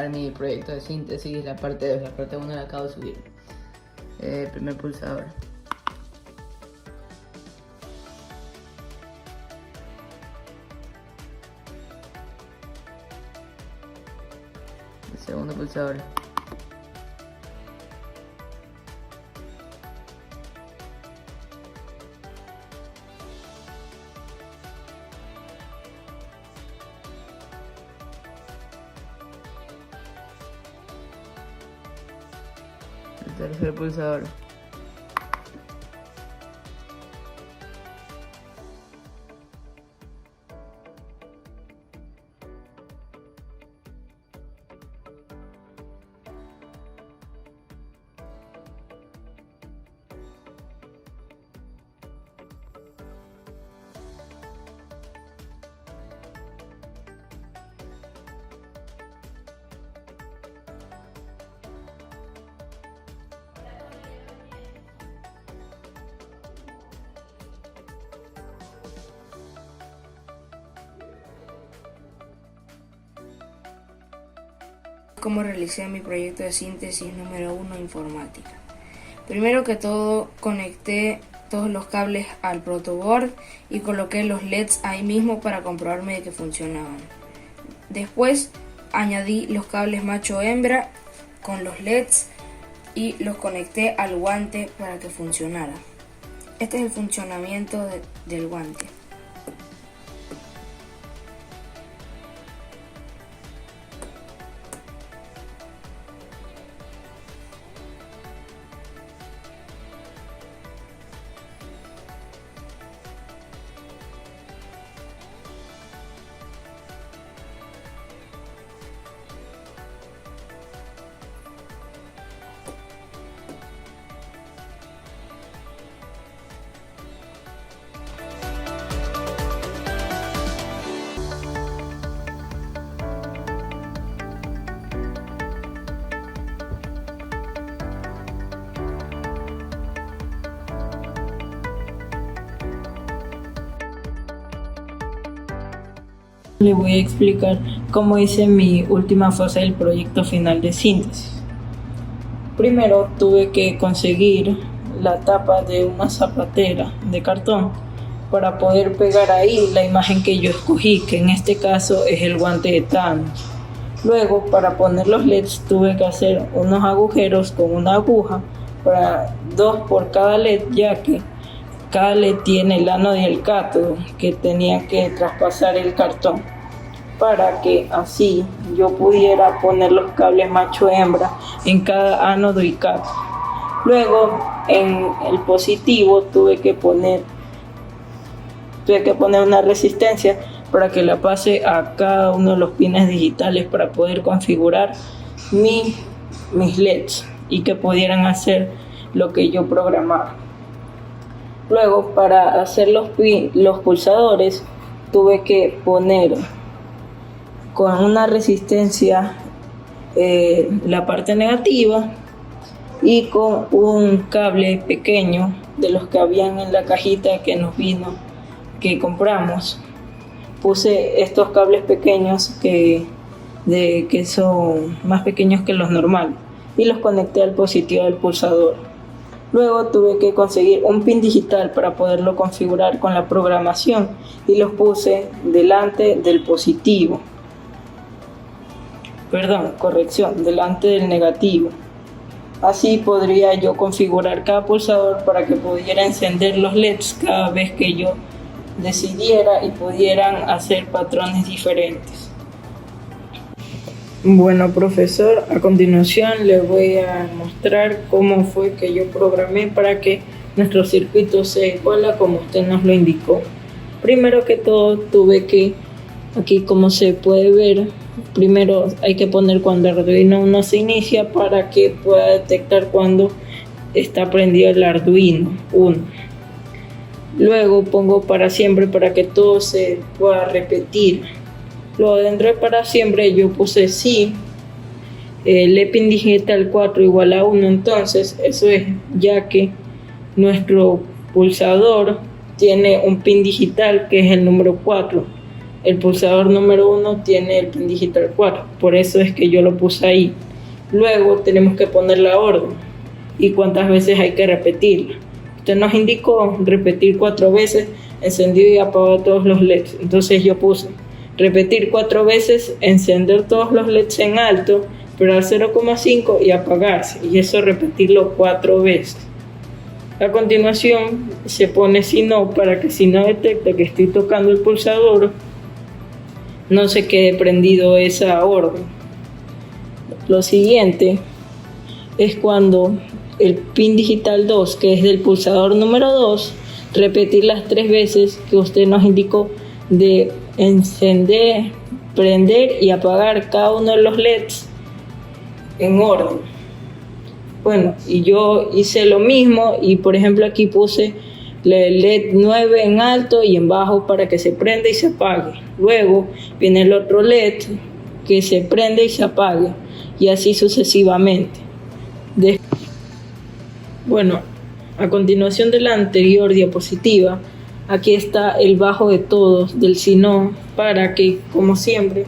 instalar mi proyecto de síntesis, la parte 2, la parte 1 la acabo de subir. Primer pulsador. El segundo pulsador. El tercer pulsador. Cómo realicé mi proyecto de síntesis número 1 informática. Primero que todo, conecté todos los cables al protoboard y coloqué los LEDs ahí mismo para comprobarme de que funcionaban. Después añadí los cables macho-hembra con los LEDs y los conecté al guante para que funcionara. Este es el funcionamiento del guante. Le voy a explicar cómo hice mi última fase del proyecto final de síntesis. Primero tuve que conseguir la tapa de una zapatera de cartón para poder pegar ahí la imagen que yo escogí, que en este caso es el guante de Thanos. Luego, para poner los LEDs tuve que hacer unos agujeros con una aguja, para 2 por cada LED, ya que cada LED tiene el ánodo y el cátodo que tenía que traspasar el cartón, para que así yo pudiera poner los cables macho-hembra en cada ánodo y cátodo. Luego, en el positivo tuve que poner una resistencia para que la pase a cada uno de los pines digitales para poder configurar mis LEDs y que pudieran hacer lo que yo programaba. Luego, para hacer los pulsadores, tuve que poner con una resistencia la parte negativa y con un cable pequeño de los que habían en la cajita que nos vino, que compramos. Puse estos cables pequeños que son más pequeños que los normales y los conecté al positivo del pulsador. Luego tuve que conseguir un pin digital para poderlo configurar con la programación y los puse delante del positivo. Delante del negativo. Así podría yo configurar cada pulsador para que pudiera encender los LEDs cada vez que yo decidiera y pudieran hacer patrones diferentes. Bueno, profesor, a continuación le voy a mostrar cómo fue que yo programé para que nuestro circuito se iguala como usted nos lo indicó. Primero que todo tuve que, aquí como se puede ver, primero hay que poner cuando Arduino Uno se inicia para que pueda detectar cuando está prendido el Arduino Uno. Luego pongo para siempre para que todo se pueda repetir. Luego dentro de para siempre yo puse sí, el pin digital 4 igual a 1, entonces eso es ya que nuestro pulsador tiene un pin digital que es el número 4. el pulsador número 1 tiene el pin digital 4, por eso es que yo lo puse ahí. Luego tenemos que poner la orden y cuántas veces hay que repetirla. Usted nos indicó repetir 4 veces, encendido y apagado todos los LEDs. Entonces yo puse repetir 4 veces, encender todos los LEDs en alto, esperar 0,5 y apagarse. Y eso repetirlo 4 veces. A continuación se pone si no, para que si no detecta que estoy tocando el pulsador, no se quede prendido esa orden. Lo siguiente es cuando el pin digital 2, que es del pulsador número 2, repetir las 3 veces que usted nos indicó de encender, prender y apagar cada uno de los LEDs en orden. Bueno, y yo hice lo mismo y por ejemplo aquí puse el LED 9 en alto y en bajo para que se prenda y se apague. Luego viene el otro LED que se prende y se apague y así sucesivamente. Bueno, a continuación de la anterior diapositiva, aquí está el bajo de todos del si no, para que, como siempre,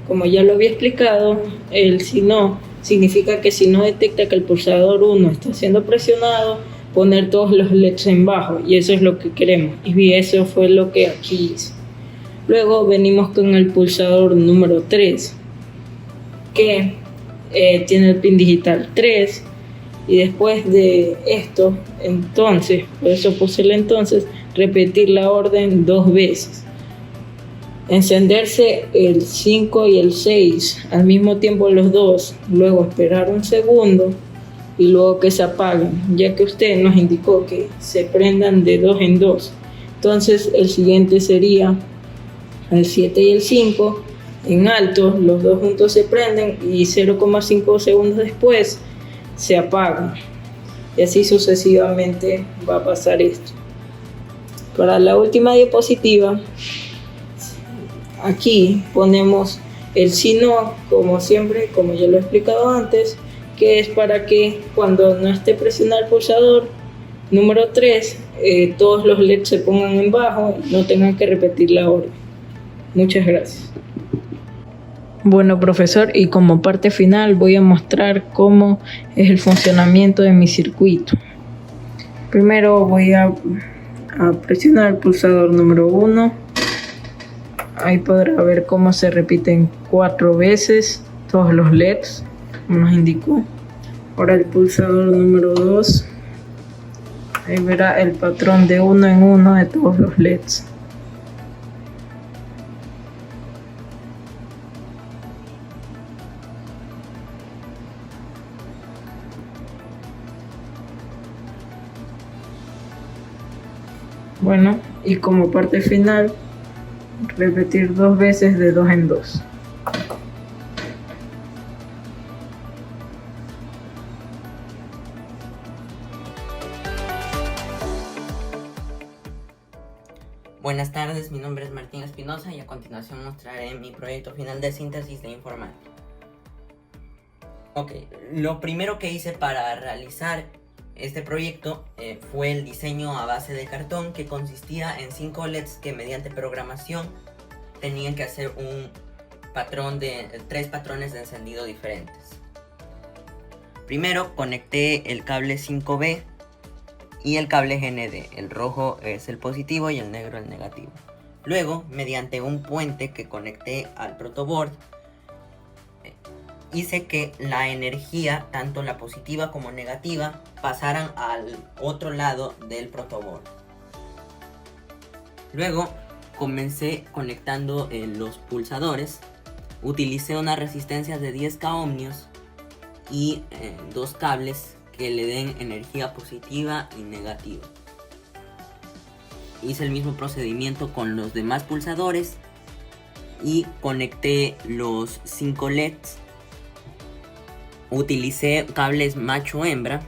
como ya lo había explicado, el si no significa que si no detecta que el pulsador 1 está siendo presionado, poner todos los LEDs en bajo, y eso es lo que queremos, y eso fue lo que aquí hice. Luego venimos con el pulsador número 3, que tiene el pin digital 3, y después de esto, entonces, por eso puse el entonces, repetir la orden 2 veces. Encenderse el 5 y el 6 al mismo tiempo los dos, luego esperar un segundo y luego que se apaguen, ya que usted nos indicó que se prendan de 2 en 2. Entonces el siguiente sería el 7 y el 5 en alto, los dos juntos se prenden y 0,5 segundos después se apagan, y así sucesivamente va a pasar esto. Para la última diapositiva, aquí ponemos el si no, como siempre, como ya lo he explicado antes, que es para que cuando no esté presionado el pulsador número 3, todos los LEDs se pongan en bajo y no tengan que repetir la orden. Muchas gracias. Bueno, profesor, y como parte final voy a mostrar cómo es el funcionamiento de mi circuito. Primero voy a presionar el pulsador número 1. Ahí podrá ver cómo se repiten 4 veces todos los LEDs, como nos indicó. Ahora el pulsador número 2. Ahí verá el patrón de 1 en 1 de todos los LEDs. Bueno, y como parte final, repetir 2 veces de 2 en 2. Buenas tardes, mi nombre es Martín Espinosa y a continuación mostraré mi proyecto final de síntesis de informática. Ok, lo primero que hice para realizar este proyecto fue el diseño a base de cartón, que consistía en 5 LEDs que mediante programación tenían que hacer un patrón de 3 patrones de encendido diferentes. Primero conecté el cable 5B y el cable GND. El rojo es el positivo y el negro el negativo. Luego, mediante un puente que conecté al protoboard, hice que la energía, tanto la positiva como negativa, pasaran al otro lado del protoboard. Luego comencé conectando los pulsadores. Utilicé una resistencia de 10K ohmios y 2 cables que le den energía positiva y negativa. Hice el mismo procedimiento con los demás pulsadores y conecté los 5 LEDs. Utilicé cables macho-hembra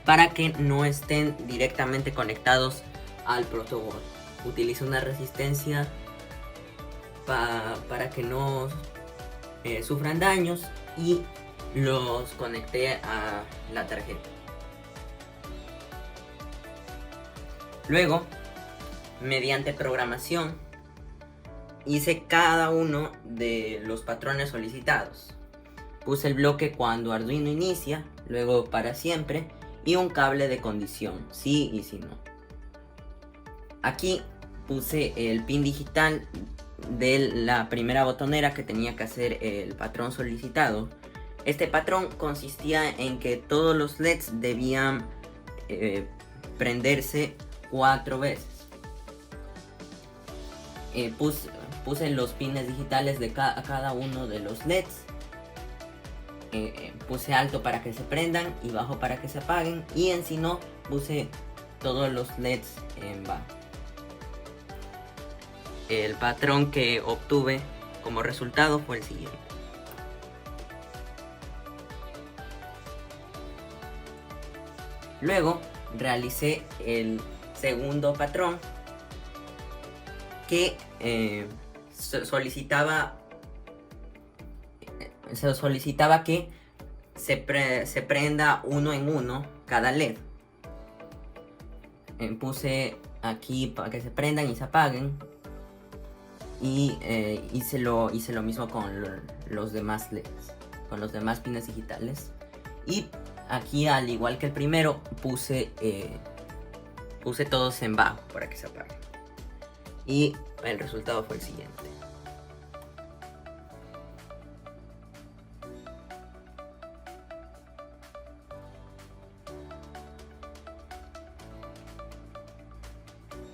para que no estén directamente conectados al protoboard. Utilicé una resistencia para que no sufran daños y los conecté a la tarjeta. Luego, mediante programación, hice cada uno de los patrones solicitados. Puse el bloque cuando Arduino inicia, luego para siempre y un cable de condición, sí y sí no. Aquí puse el pin digital de la primera botonera que tenía que hacer el patrón solicitado. Este patrón consistía en que todos los LEDs debían prenderse 4 veces. Puse los pines digitales de cada uno de los LEDs. Puse alto para que se prendan y bajo para que se apaguen, y en si no puse todos los LEDs en bajo. El patrón que obtuve como resultado fue el siguiente. Luego realicé el segundo patrón que solicitaba que se prenda uno en uno cada LED. Puse aquí para que se prendan y se apaguen, y hice lo mismo con los demás LEDs, con los demás pines digitales. Y aquí, al igual que el primero, puse todos en bajo para que se apaguen, y el resultado fue el siguiente.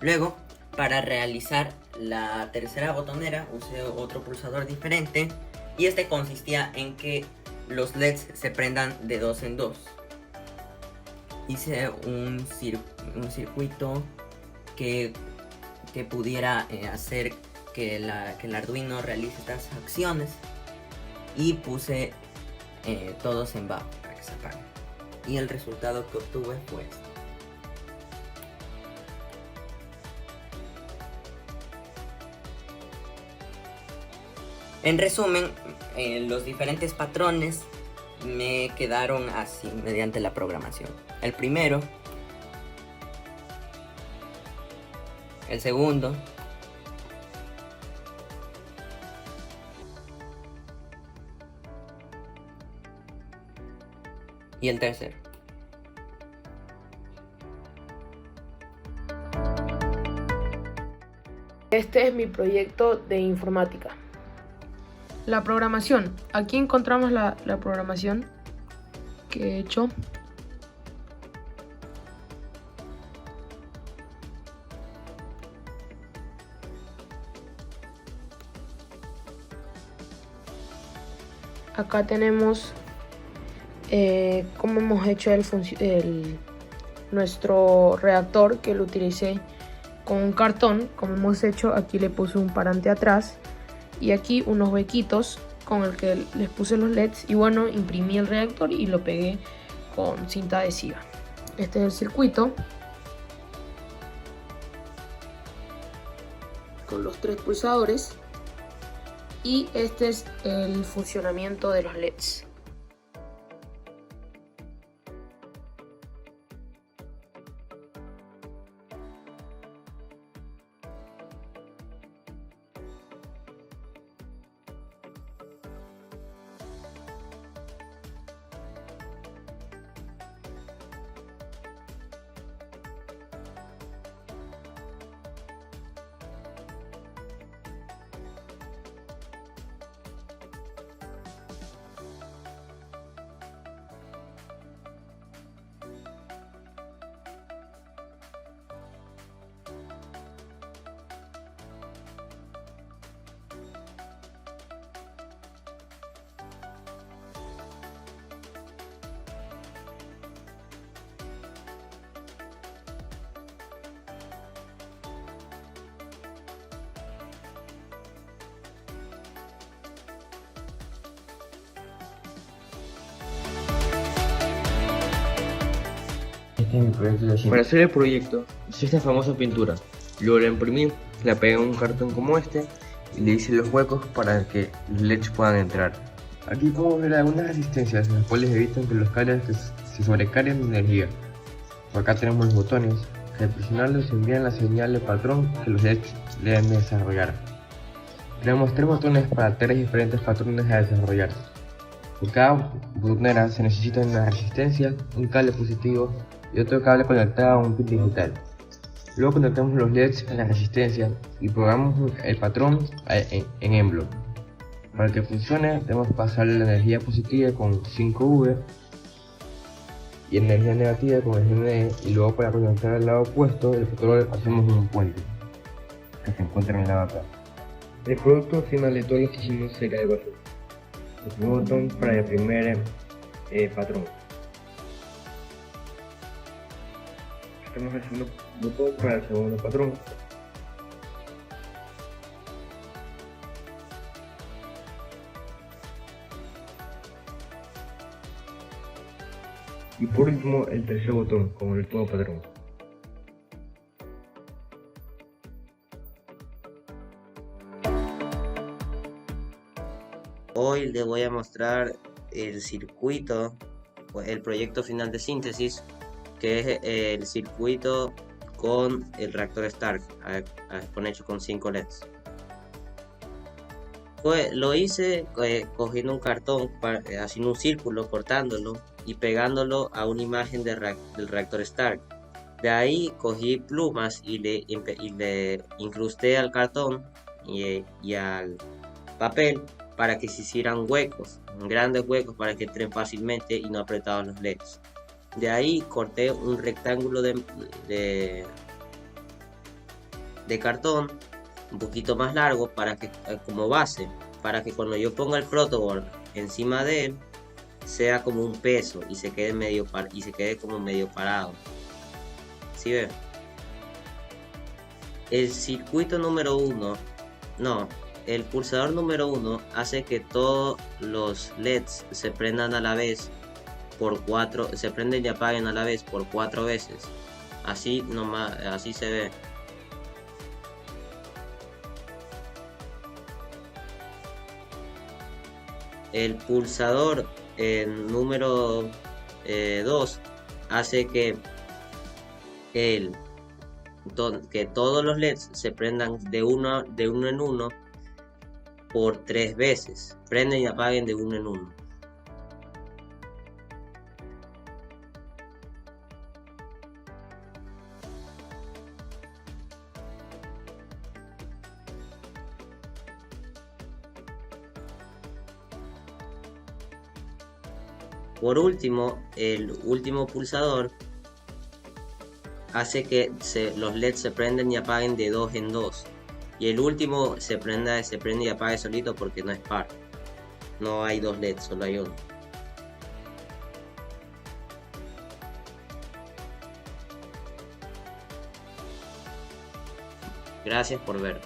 Luego, para realizar la tercera botonera, usé otro pulsador diferente, y este consistía en que los LEDs se prendan de 2 en 2. Hice un circuito que pudiera hacer que el Arduino realice estas acciones, y puse todos en bajo para que se apaguen, y el resultado que obtuve fue este. En resumen, los diferentes patrones me quedaron así mediante la programación. El primero, el segundo, y el tercero. Este es mi proyecto de informática. La programación. Aquí encontramos la programación que he hecho. Acá tenemos cómo hemos hecho nuestro reactor, que lo utilicé con un cartón. Como hemos hecho, aquí le puse un parante atrás y aquí unos huequitos con el que les puse los LEDs, y bueno, imprimí el reactor y lo pegué con cinta adhesiva. Este es el circuito con los 3 pulsadores, y este es el funcionamiento de los LEDs. Para hacer el proyecto, hice esta famosa pintura. Luego la imprimí, la pegué en un cartón como este y le hice los huecos para que los LEDs puedan entrar. Aquí podemos ver algunas resistencias, las cuales evitan que los cables se sobrecarguen de energía. Por acá tenemos los botones, que al presionarlos envían la señal de patrón que los LEDs deben desarrollar. Tenemos 3 botones para 3 diferentes patrones a desarrollar. Por cada botonera se necesita una resistencia, un cable positivo y otro cable conectado a un pin digital. Luego conectamos los LEDs en la resistencia y programamos el patrón en Emblock. Para que funcione debemos pasar la energía positiva con 5V y energía negativa con SNE, y luego para conectar al lado opuesto del patrón hacemos un puente que se encuentra en el lado acá. El producto final de todo lo que hicimos sería algo así. El primer botón para el primer patrón. Estamos haciendo botón para el segundo patrón. Y por último el tercer botón con el último patrón. Hoy les voy a mostrar el circuito, el proyecto final de síntesis, que es el circuito con el reactor Stark, hecho con 5 LEDs. Pues lo hice cogiendo un cartón, haciendo un círculo, cortándolo y pegándolo a una imagen del reactor Stark. De ahí cogí plumas y le incrusté al cartón y al papel para que se hicieran huecos, grandes huecos, para que entren fácilmente y no apretaban los LEDs. De ahí corté un rectángulo de cartón un poquito más largo como base, para que cuando yo ponga el protoboard encima de él sea como un peso y se quede como medio parado. ¿Sí ven? El circuito número 1, el pulsador número 1 hace que todos los LEDs se prendan a la vez se prenden y apaguen a la vez por 4 veces. Así se ve. El pulsador número 2 hace que todos los LEDs se prendan de uno en uno por 3 veces. Prenden y apaguen de uno en uno. Por último, el último pulsador hace que los LEDs se prenden y apaguen de 2 en 2. Y el último se prende y apague solito porque no es par. No hay 2 LEDs, solo hay uno. Gracias por ver.